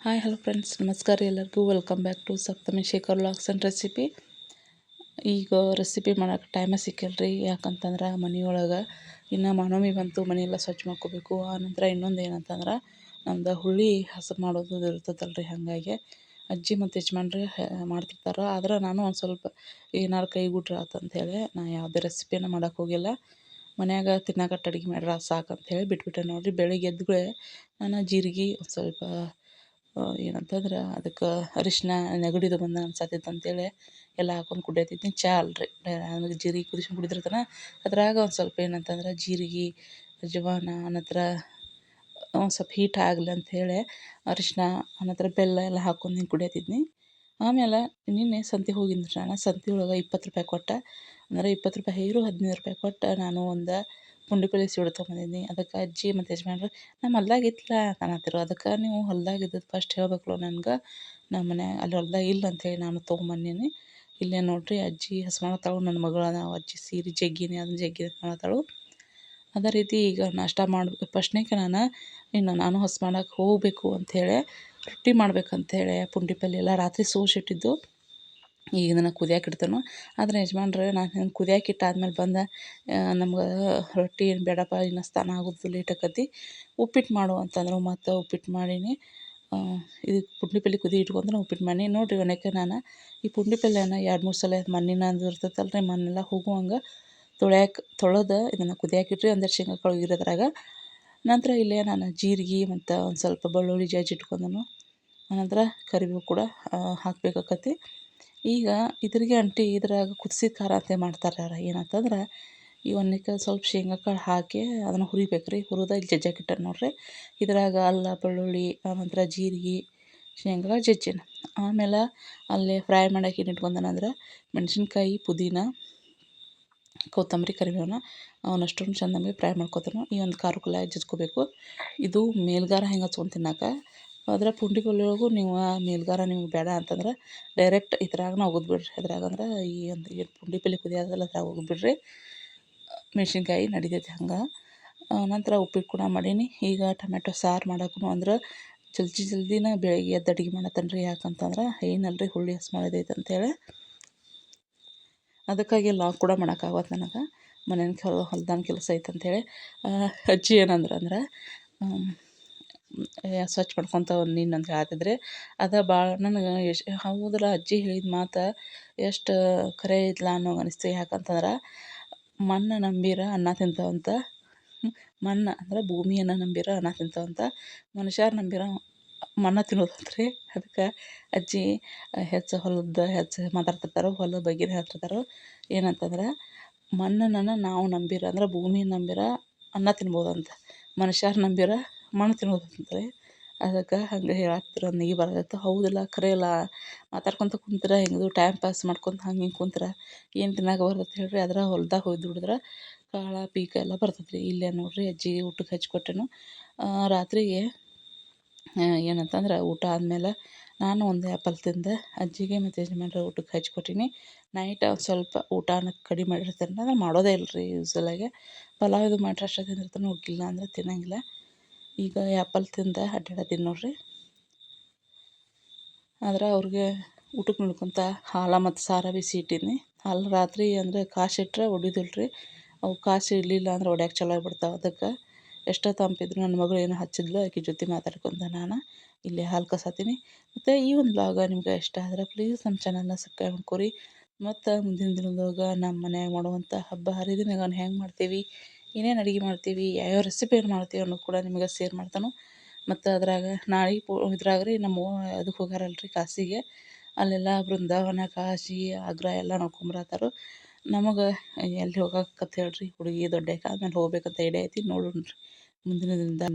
Hi hello friends, ನಮಸ್ಕಾರ ರೀ ಎಲ್ಲರಿಗೂ. Welcome back to Saptami Shekhar vlogs and recipe. ಈಗ ರೆಸಿಪಿ ಮಾಡೋಕೆ ಟೈಮೇ ಸಿಕ್ಕಿಲ್ರಿ. ಯಾಕಂತಂದ್ರೆ ಮನೆಯೊಳಗೆ ಇನ್ನು ಮಾನವಮಿ ಬಂತು, ಮನೆಯೆಲ್ಲ ಸ್ವಚ್ಛ ಮಾಡ್ಕೋಬೇಕು. ಆನಂತರ ಇನ್ನೊಂದು ಏನಂತಂದ್ರೆ ನಮ್ದು ಹುಳಿ ಹಸರು ಮಾಡೋದು ಇರ್ತದಲ್ರಿ. ಹಾಗಾಗಿ ಅಜ್ಜಿ ಮತ್ತು ಯಜಮಾನ್ರಿ ಮಾಡ್ತಿರ್ತಾರೆ. ಆದ್ರೆ ನಾನು ಒಂದು ಸ್ವಲ್ಪ ಏನಾರು ಕೈಗೂಟ್ರೆ ಆತಂಥೇಳಿ ನಾ ಯಾವುದೇ ರೆಸಿಪಿನ ಮಾಡೋಕೆ ಹೋಗಿಲ್ಲ. ಮನ್ಯಾಗ ತಿನ್ನಕಟ್ಟು ಅಡುಗೆ ಮಾಡ್ರೆ ಸಾಕಂಥೇಳಿ ಬಿಟ್ಬಿಟ್ಟೆ ನೋಡಿರಿ. ಬೆಳಿಗ್ಗೆ ಎದ್ದುಗಳೇ ನಾನು ಜೀರಿಗೆ ಒಂದು ಸ್ವಲ್ಪ ಏನಂತಂದ್ರೆ ಅದಕ್ಕೆ ಅರಿಶಿನ ನೆಗಡಿದು ಬಂದು ಅನ್ಸತ್ತೈತೆ ಅಂತೇಳಿ ಎಲ್ಲ ಹಾಕೊಂಡು ಕುಡಿಯತ್ತಿದ್ದೀನಿ. ಚಹಾ ಅಲ್ರಿ, ಆಮೇಲೆ ಜೀರಿಗೆ ಕುದಿಸ್ಕೊಂಡು ಕುಡಿದಿರ್ತಾನೆ. ಅದ್ರಾಗ ಒಂದು ಸ್ವಲ್ಪ ಏನಂತಂದ್ರೆ ಜೀರಿಗೆ, ಅಜವಾನ, ಅನಂತರ ಒಂದು ಸ್ವಲ್ಪ ಹೀಟ್ ಆಗಲಿ ಅಂಥೇಳಿ ಅರಿಶಿನ, ಅನಂತರ ಬೆಲ್ಲ ಎಲ್ಲ ಹಾಕ್ಕೊಂಡು ಹಿಂಗೆ ಕುಡಿಯತ್ತಿದ್ನಿ. ಆಮೇಲೆ ನಿನ್ನೆ ಸಂತೆಗೆ ಹೋಗಿದ್ದೆ ನಾನು. ಸಂತೆ ಒಳಗೆ 20 ರೂಪಾಯಿ ಕೊಟ್ಟು, ಅಂದರೆ 20 ರೂಪಾಯಿ ಹೀರು 15 ರೂಪಾಯಿ ಕೊಟ್ಟು ನಾನು ಒಂದು ಪುಂಡಿಪಲ್ಲೆ ಸೀಡು ತೊಗೊಂಬಂದಿದ್ನಿ. ಅದಕ್ಕೆ ಅಜ್ಜಿ ಮತ್ತು ಯಜಮಾನ್ರು ನಮ್ಮ ಹೊಲ್ದಾಗ ಇತ್ತಲ್ಲ ಅನ್ನತ್ತಿರು. ಅದಕ್ಕೆ ನೀವು ಹೊಲ್ದಾಗ ಇದ್ದದ್ದು ಫಸ್ಟ್ ಹೇಳ್ಬೇಕಲ್ಲ ನನಗೆ. ನಮ್ಮ ಮನೆ ಅಲ್ಲಿ ಹೊಲ್ದಾಗ ಇಲ್ಲ ಅಂಥೇಳಿ ನಾನು ತೊಗೊಂಬಂದೀನಿ. ಇಲ್ಲೇ ನೋಡಿರಿ ಅಜ್ಜಿ ಹಸ್ ಮಾಡತ್ತಾಳು. ನನ್ನ ಮಗಳನ್ನ ಅಜ್ಜಿ ಸೀರೆ ಜಗ್ಗೀನಿ, ಅದನ್ನ ಜಗ್ಗಿ ಮಾಡತ್ತಾಳು. ಅದೇ ರೀತಿ ಈಗ ನಾಷ್ಟ ಮಾಡಬೇಕು. ಫಸ್ಟ್ನೇಗೆ ನಾನು ಹಸ್ ಮಾಡೋಕೆ ಹೋಗಬೇಕು ಅಂಥೇಳಿ ರೊಟ್ಟಿ ಮಾಡ್ಬೇಕಂಥೇಳಿ ಪುಂಡಿ ಪಲ್ಯ ಎಲ್ಲ ರಾತ್ರಿ ಸೋಸಿಟ್ಟಿದ್ದು. ಈಗ ಇದನ್ನು ಕುದಿಯಾಕೆ ಇಡ್ತೇನೆ. ಆದರೆ ಯಜಮಾನ್ರು ನಾನು ಹಿಂಗೆ ಕುದಿಯಾಕೆ ಇಟ್ಟಾದ್ಮೇಲೆ ಬಂದು ನಮ್ಗೆ ರೊಟ್ಟಿ ಏನು ಬೇಡಪ್ಪ, ಇನ್ನು ಸ್ನಾನ ಆಗೋದು ಲೇಟ್ ಆಕತಿ, ಉಪ್ಪಿಟ್ಟು ಮಾಡು ಅಂತಂದ್ರು. ಮತ್ತು ಉಪ್ಪಿಟ್ಟು ಮಾಡೀನಿ. ಇದು ಪುಂಡಿ ಪಲ್ಯ ಕುದಿ ಇಟ್ಕೊಂಡ್ರೆ ಉಪ್ಪಿಟ್ಟು ಮಾಡೀನಿ ನೋಡಿರಿ. ಒನಕ್ಕೆ ನಾನು ಈ ಪುಂಡಿ ಪಲ್ಯನ 2-3 ಸಲ ಮಣ್ಣಿನ ಅಂದು ಇರ್ತೈತಲ್ರಿ, ಮಣ್ಣೆಲ್ಲ ಹೋಗುವಂಗೆ ತೊಳೆದು ಇದನ್ನು ಕುದಿಯಾಕೆ ಇಟ್ರಿ. ಒಂದೆರಡು ಶೇಂಗಾ ಕಾಳು ಇರೋದ್ರಾಗ. ನಂತರ ಇಲ್ಲೇ ನಾನು ಜೀರಿಗೆ ಮತ್ತು ಒಂದು ಸ್ವಲ್ಪ ಬೆಳ್ಳುಳ್ಳಿ ಜಜ್ಜಿ ಇಟ್ಕೊಂಡನು. ಆನಂತರ ಕರಿಬೇವು ಕೂಡ ಹಾಕಬೇಕಾಕತಿ. ಈಗ ಇದ್ರಿಗೆ ಇದ್ರಾಗ ಕುದಿಸಿದ ಖಾರ ಅಂತ ಮಾಡ್ತಾರೆ. ಏನಂತಂದ್ರೆ ಈ ಒಂದಕ್ಕೆ ಸ್ವಲ್ಪ ಶೇಂಗಾ ಕಾಳು ಹಾಕಿ ಅದನ್ನು ಹುರಿಬೇಕು ರೀ. ಹುರಿದ ಇಲ್ಲಿ ಜಜ್ಜಾಕಿಟ್ಟ ನೋಡಿರಿ. ಇದ್ರಾಗ ಅಲ್ಲ, ಬೆಳ್ಳುಳ್ಳಿ, ಆನಂತರ ಜೀರಿಗೆ, ಶೇಂಗಾ ಜಜ್ಜಿನ. ಆಮೇಲೆ ಅಲ್ಲೇ ಫ್ರೈ ಮಾಡೋಕೆ ಏನು ಇಟ್ಕೊಂಡನಂದ್ರೆ ಮೆಣಸಿನ್ಕಾಯಿ, ಪುದೀನ, ಕೊತ್ತಂಬರಿ, ಕರಿಬೇವನ್ನ ಅವನಷ್ಟೊಂದು ಚೆಂದ ನಮಗೆ ಫ್ರೈ ಮಾಡ್ಕೊತಾನು. ಈ ಒಂದು ಖಾರಕ್ಕೆಲ್ಲ ಜಜ್ಕೋಬೇಕು. ಇದು ಮೇಲ್ಗಾರ ಹೆಂಗೆ ಹಚ್ಕೊಂಡು ತಿನ್ನೋಕೆ. ಆದರೆ ಪುಂಡಿ ಪಲ್ಯ ಒಳಗೂ ನೀವು ಮೇಲ್ಗಾರ ನಿಮ್ಗೆ ಬೇಡ ಅಂತಂದ್ರೆ ಡೈರೆಕ್ಟ್ ಇದ್ರಾಗನ ಒಗದು ಬಿಡ್ರಿ. ಅದ್ರಾಗಂದ್ರೆ ಈ ಒಂದು ಏನು ಪುಂಡಿ ಪಲ್ಯ ಕುದಿಯೋದಲ್ಲ ಅದ್ರಾಗ ಒಗದು ಬಿಡ್ರಿ. ಮೆಣ್ಸಿನ್ಕಾಯಿ ನಡಿತೈತಿ ಹಂಗೆ. ನಂತರ ಉಪ್ಪಿಟ್ಟು ಕೂಡ ಮಾಡೀನಿ. ಈಗ ಟೊಮೆಟೊ ಸಾರು ಮಾಡೋಕ್ಕೂ ಅಂದ್ರೆ ಜಲ್ದಿನ ಬೆಳಗ್ಗೆ ಎದ್ದು ಅಡುಗೆ ಮಾಡತ್ತೇನೆ ರೀ. ಯಾಕಂತಂದ್ರೆ ಏನಲ್ರಿ ಹುಳಿ ಹಸ್ ಮಾಡೋದೈತೆ ಅಂಥೇಳಿ. ಅದಕ್ಕಾಗಿ ಲಾಗ್ ಕೂಡ ಮಾಡೋಕ್ಕಾಗತ್ತೆ ನನಗೆ. ಮನೇನ ಹೊಲ್ದಾನ ಕೆಲಸ ಐತೆ ಅಂಥೇಳಿ. ಅಜ್ಜಿ ಏನಂದ್ರೆ ಸ್ವಚ್ಛ ಮಾಡ್ಕೊತ ನೀನು ಅಂತ ಹೇಳ್ತಿದ್ರಿ. ಅದು ಭಾಳ ನನಗೆ ಹೌದಲ್ಲ, ಅಜ್ಜಿ ಹೇಳಿದ ಮಾತು ಎಷ್ಟು ಖರೆ ಐತಲ್ಲ ಅನ್ನೋ ಅನಿಸ್ತು. ಯಾಕಂತಂದ್ರೆ ಮಣ್ಣು ನಂಬೀರ ಅನ್ನ ತಿಂತಾವಂತ. ಮಣ್ಣು ಅಂದ್ರೆ ಭೂಮಿಯನ್ನು ನಂಬೀರ ಅನ್ನ ತಿಂತಾವಂತ. ಮನುಷ್ಯರು ನಂಬೀರ ಮಣ್ಣು ತಿನ್ನೋದಂತ್ರಿ. ಅದಕ್ಕೆ ಅಜ್ಜಿ ಹೆಚ್ಚು ಮಾತಾಡ್ತಿರ್ತಾರೆ. ಹೊಲದ ಬಗ್ಗೆನೇ ಹೇಳ್ತಿರ್ತಾರೆ. ಏನಂತಂದ್ರೆ ಮಣ್ಣನ್ನು ನಾವು ನಂಬೀರ ಅಂದ್ರೆ ಭೂಮಿ ನಂಬೀರ ಅನ್ನ ತಿನ್ಬೋದಂತ, ಮನುಷ್ಯರು ನಂಬೀರ ಮಣ್ಣು ತಿನ್ಬೋದಂತ್ರಿ. ಅದಕ್ಕೆ ಹಂಗೆ ಹೇಳತ್ತಿರ ನೀ ಬರ್ತೈತೆ. ಹೌದಿಲ್ಲ, ಖರೆ ಅಲ್ಲ. ಮಾತಾಡ್ಕೊತ ಕುಂತ್ರೆ ಹೆಂಗೆ ಟೈಮ್ ಪಾಸ್ ಮಾಡ್ಕೊತ ಹಂಗೆ ಹಿಂಗೆ ಕುಂತ್ರೆ ಏನು ತಿನ್ನೋಕೆ ಬರ್ತೈತೆ ಹೇಳ್ರಿ. ಅದ್ರ ಹೊಲ್ದಾಗ ಹೋಗಿ ದುಡಿದ್ರೆ ಕಾಳ ಪೀಕ ಎಲ್ಲ ಬರ್ತೈತೆ ರೀ. ಇಲ್ಲೇ ನೋಡಿರಿ ಅಜ್ಜಿಗೆ ಊಟಕ್ಕೆ ಹಚ್ಕೊಟ್ಟೆನು. ರಾತ್ರಿಗೆ ಏನಂತಂದ್ರೆ ಊಟ ಆದಮೇಲೆ ನಾನು ಒಂದು ಆ್ಯಪಲ್ ತಿಂದೆ. ಅಜ್ಜಿಗೆ ಮತ್ತು ಯಜಮಾನ್ರ ಊಟಕ್ಕೆ ಹಚ್ಕೊಟ್ಟೀನಿ. ನೈಟ್ ಒಂದು ಸ್ವಲ್ಪ ಊಟನ ಕಡಿಮೆ ಮಾಡಿರ್ತಾರೆ. ನಾನು ಮಾಡೋದೇ ಇಲ್ಲ ರೀ ಯೂಸ್ವಲಾಗೆ. ಪಲಾವ್ ಇದು ಮಾಡ್ರೆ ಅಷ್ಟೇ ತಿಂದಿರ್ತಾನೆ, ಉಗ್ಗಿಲ್ಲ ಅಂದರೆ ತಿನ್ನೋಂಗಿಲ್ಲ. ಈಗ ಆ್ಯಪಲ್ ತಿಂದು ಅಡ್ಡಾಡತ್ತೀನಿ ನೋಡಿರಿ. ಆದ್ರೆ ಅವ್ರಿಗೆ ಊಟಕ್ಕೆ ನೋಡ್ಕೊತ ಹಾಲು ಮತ್ತು ಸಾರು ಬಿಸಿ ಇಟ್ಟಿನಿ. ಹಾಲು ರಾತ್ರಿ ಅಂದರೆ ಕಾಸಿಟ್ರೆ ಒಡಿದಿಲ್ಲ ರೀ. ಅವು ಕಾಸು ಇರಲಿಲ್ಲ ಅಂದ್ರೆ ಒಡ್ಯಾಕೆ ಚಲೋ ಆಗಿಬಿಡ್ತಾವೆ. ಅದಕ್ಕೆ ಎಷ್ಟೋ ತಂಪಿದ್ರು ನನ್ನ ಮಗಳು ಏನೋ ಹಚ್ಚಿದ್ಲು, ಆಕೆ ಜೊತೆ ಮಾತಾಡ್ಕೊತ ನಾನು ಇಲ್ಲೇ ಹಾಲು ಕಸಾತೀನಿ. ಮತ್ತು ಈ ಒಂದು ವ್ಲಾಗ ನಿಮ್ಗೆ ಇಷ್ಟ ಆದರೆ ಪ್ಲೀಸ್ ನಮ್ಮ ಚಾನಲ್ನ ಸಬ್ಸ್ಕ್ರೈಬ್ ಮಾಡ್ಕೊರಿ. ಮತ್ತು ಮುಂದಿನ ದಿನದಾಗ ನಮ್ಮ ಮನ್ಯಾಗ ಮಾಡುವಂಥ ಹಬ್ಬ ಹರಿದಿನಗಳನ್ನ ಹೆಂಗೆ ಮಾಡ್ತೀವಿ, ಏನೇನು ಅಡುಗೆ ಮಾಡ್ತೀವಿ, ಯಾವ್ಯಾವ ರೆಸಿಪಿ ಏನು ಮಾಡ್ತೀವಿ ಅನ್ನೋದು ಕೂಡ ನಿಮಗೆ ಶೇರ್ ಮಾಡ್ತಾನೆ. ಮತ್ತು ಅದ್ರಾಗ ನಾಳೆಗೆ ಇದ್ರಾಗ ರೀ ನಮ್ಮ ಅದಕ್ಕೆ ಹೋಗ್ಯಾರಲ್ರಿ ಕಾಶಿಗೆ. ಅಲ್ಲೆಲ್ಲ ಬೃಂದಾವನ, ಕಾಶಿ, ಆಗ್ರಾ ಎಲ್ಲ ನೋಡ್ಕೊಂಬರತ್ತಾರು. ನಮಗೆ ಎಲ್ಲಿ ಹೋಗಕ್ಕಂತ ಹೇಳ್ರಿ, ಹುಡುಗಿ ದೊಡ್ಡಾಕೆ ಆದ್ಮೇಲೆ ಹೋಗ್ಬೇಕಂತ ಐಡಿಯಾ ಐತಿ. ನೋಡೋಣ ರೀ ಮುಂದಿನ ದಿನದಾಗ.